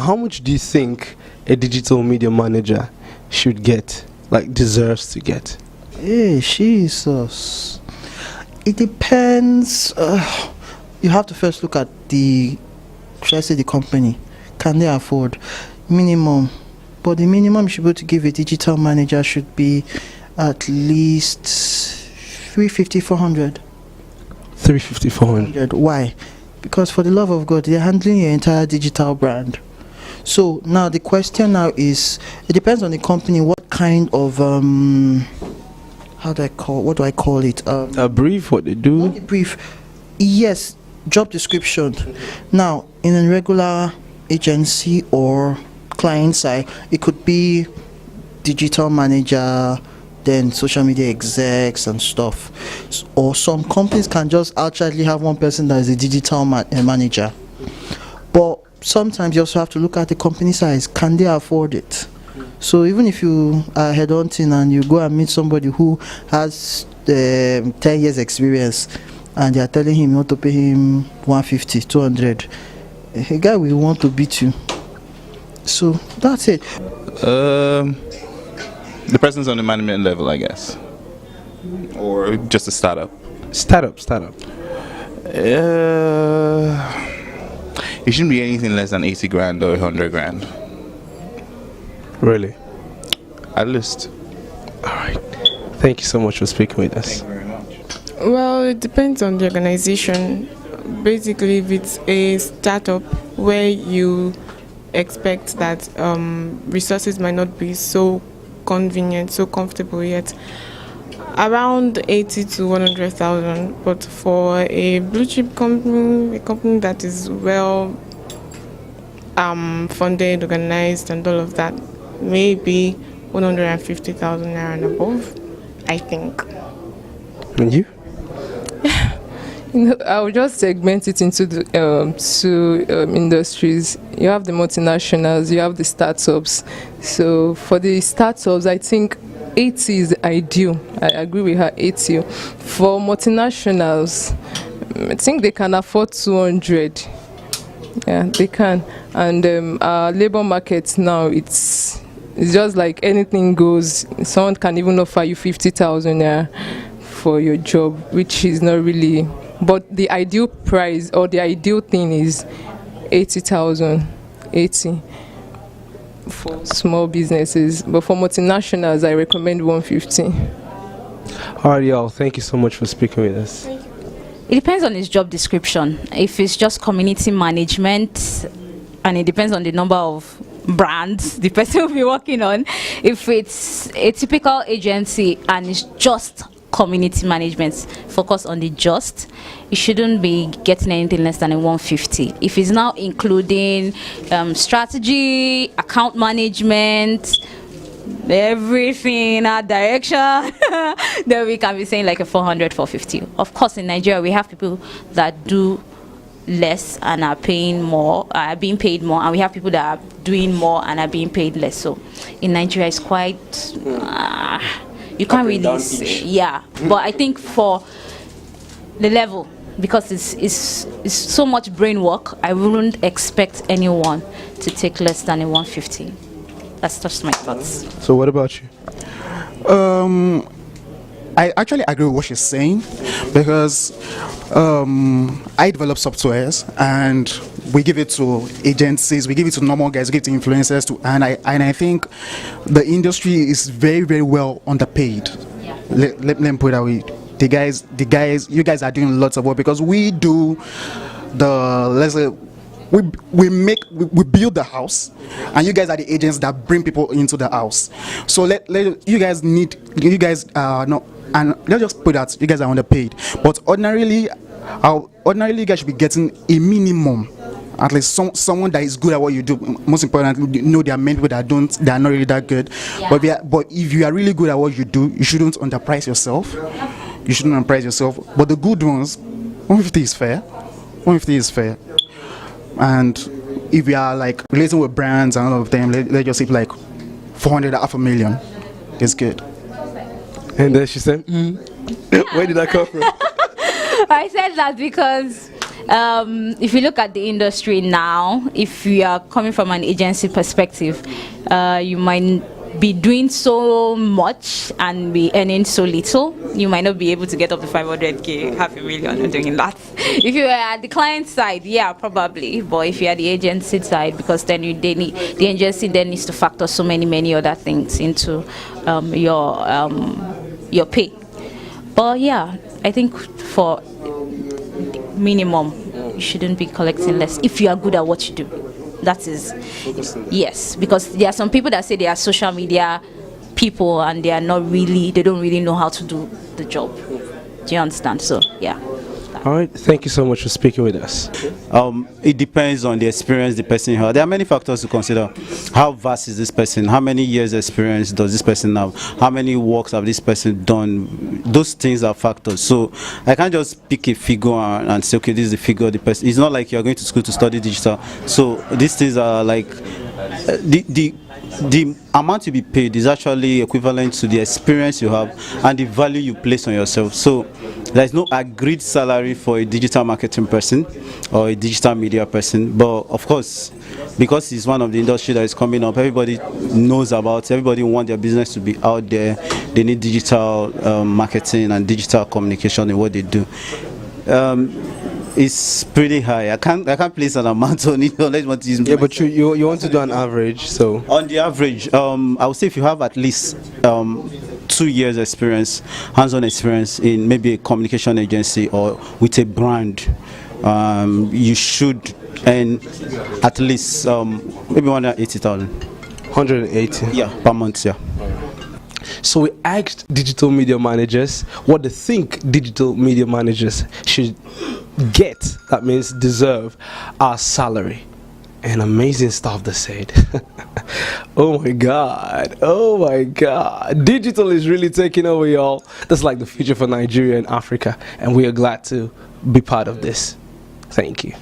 how much do you think a digital media manager should get, like deserves to get? Hey, Jesus. It depends. You have to first look at should I say the company. Can they afford minimum? But the minimum you should be able to give a digital manager should be at least 350, 400. 350, 400. Why? Because for the love of God, they're handling your entire digital brand. So now the question now is, it depends on the company. What kind of what do I call it? A brief, what they do? Not a brief. Yes, job description. Now, in a regular agency or client side, it could be digital manager, then social media execs and stuff. Or some companies can just actually have one person that is a digital manager. But sometimes you also have to look at the company size. Can they afford it? So even if you are headhunting and you go and meet somebody who has 10 years experience and they are telling him not to pay him 150, 200, a guy will want to beat you. So that's it. The person's on the management level, I guess, or just a startup. Startup. It shouldn't be anything less than 80 grand or 100 grand. Really? At least. All right. Thank you so much for speaking with us. Thank you very much. Well, it depends on the organization. Basically, if it's a startup where you expect that resources might not be so convenient, so comfortable yet, around 80 to 100,000. But for a blue chip company, a company that is well funded, organized, and all of that, maybe 150,000 naira and above, I think. And you? I would just segment it into the two industries. You have the multinationals, you have the startups. So for the startups, I think 80 is ideal. I agree with her, 80. For multinationals, I think they can afford 200. Yeah, they can. And our labor market now, it's just like anything goes. Someone can even offer you 50,000 for your job, which is not really. But the ideal price or the ideal thing is 80,000, 80 for small businesses. But for multinationals, I recommend 150. All right, y'all. Thank you so much for speaking with us. It depends on his job description. If it's just community management, and it depends on the number of brands the person will be working on. If it's a typical agency and it's just community management, focus on the just, you shouldn't be getting anything less than a 150. If it's now including strategy, account management, everything in our direction, then we can be saying like a 400, 450. Of course, in Nigeria, we have people that do less and are paying more, are being paid more, and we have people that are doing more and are being paid less. So in Nigeria, it's quite you can't really say, yeah. But I think for the level, because it's so much brain work, I wouldn't expect anyone to take less than a 150. That's just my thoughts. So what about you? I actually agree with what she's saying, because I develop softwares and we give it to agencies, we give it to normal guys, we give it to influencers too, and I think the industry is very, very well underpaid. Yeah. Let me put it that way. The guys, you guys are doing lots of work, because we do let's say we build the house, and you guys are the agents that bring people into the house. So you guys are not, and let's just put that you guys are underpaid. But ordinarily you guys should be getting a minimum, at least someone that is good at what you do. Most importantly, you know, there are many people that are not really that good. Yeah. But if you are really good at what you do, you shouldn't underprice yourself. You shouldn't underprice yourself. But the good ones, 150 is fair. 150 is fair. And if we are like relating with brands and all of them, let's just say like 400, half a million is good. And then she said, where did that come from? I said that because if you look at the industry now, if you are coming from an agency perspective, you might be doing so much and be earning so little. You might not be able to get up to 500k, $500,000 doing that. If you are at the client side, yeah, probably. But if you are at the agency side, because then the agency then needs to factor so many other things into your pay. But yeah, I think for minimum, you shouldn't be collecting less if you are good at what you do. That is, yes, because there are some people that say they are social media people and they don't really know how to do the job. Do you understand? So, yeah. All right, thank you so much for speaking with us. It depends on the experience the person has. There are many factors to consider. How vast is this person? How many years experience does this person have? How many works have this person done? Those things are factors. So I can't just pick a figure and say, okay, this is the figure of the person. It's not like you're going to school to study digital. So these things are like the amount you be paid is actually equivalent to the experience you have and the value you place on yourself. So there is no agreed salary for a digital marketing person or a digital media person, but of course, because it's one of the industry that is coming up, everybody knows about it, everybody wants their business to be out there. They need digital marketing and digital communication in what they do. It's pretty high. I can't place an amount on it unless you want to use. Yeah, but you want to do an average, so on the average, I would say if you have at least 2 years experience, hands-on experience in maybe a communication agency or with a brand, you should earn at least maybe 180,000. 180. Yeah, per month. Yeah. So we asked digital media managers what they think digital media managers should get, that means deserve, our salary. And amazing stuff they said. Oh my god, digital is really taking over, y'all. That's like the future for Nigeria and Africa, and we are glad to be part of this. Thank you.